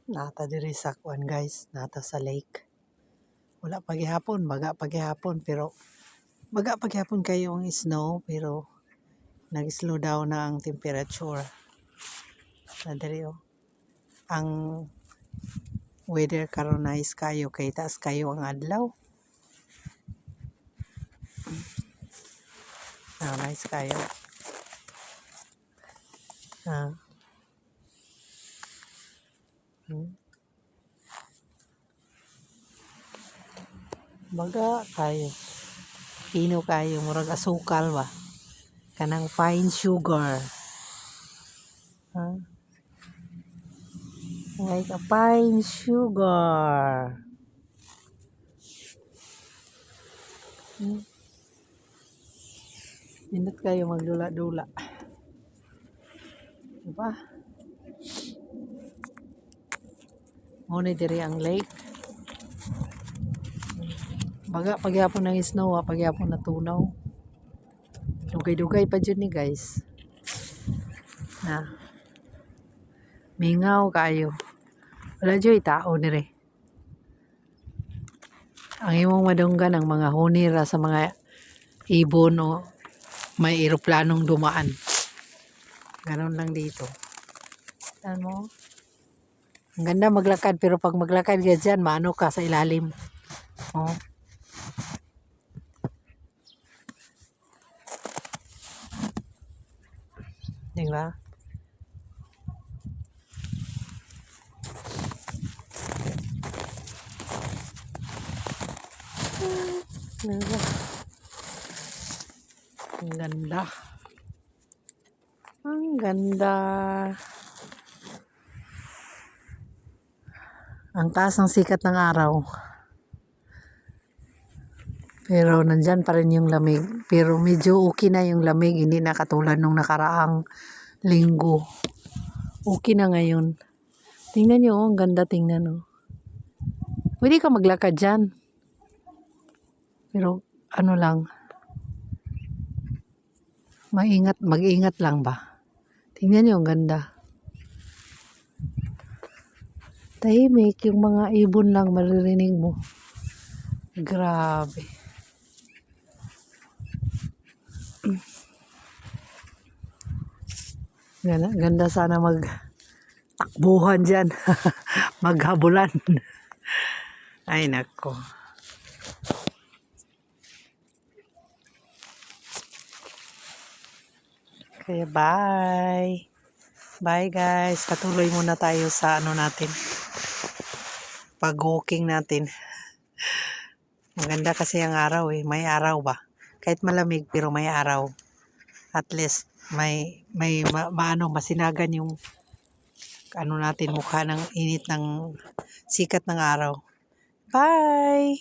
Nata diri sa kuan guys, nata sa lake. Wala pa gihapon, baga pa gihapon pero baga pa gihapon kayo ang snow pero nag-slow down na ang temperature. Na diri oh. Ang weather karon nice kayo kay taas kayo ang adlaw. Nice kayo. Baga kayo. Pino kayo, murag asukal ba? Kanang fine sugar. Like a fine sugar. Nindot kayo magdula-dula. Diba? Muna diri ang lake. Baga pagyapon ng snow, pagyapon na tunaw. Dugay-dugay pa dyan ni guys. Na. Mingaw kayo. Wala dyan tao dire. Ang imong madunggan ang mga hunira sa mga ibon o may eroplanong dumaan. Ganon lang dito. Ano mo? Ang ganda maglakad pero pag maglakad ka dyan, maano ka sa ilalim. Oh. Diba? Ang ganda. Ang ganda. Ang taas ng sikat ng araw. Pero nandyan pa rin yung lamig. Pero medyo okay na yung lamig. Hindi na katulad nung nakaraang linggo. Okay na ngayon. Tingnan nyo, ang ganda tingnan. Oh. Pwede ka maglakad dyan. Pero ano lang. Mag-ingat lang ba? Tingnan nyo, ang ganda. Tahimik, yung mga ibon lang maririnig mo. Grabe. Ganda sana takbuhan dyan. Maghabulan. Ay nako. Okay, bye. Bye guys. Patuloy muna tayo sa ano natin. Pag-walking natin. Maganda kasi ang araw eh. May araw ba? Kahit malamig pero may araw. At least may masinagan yung ano natin mukha ng init ng sikat ng araw. Bye!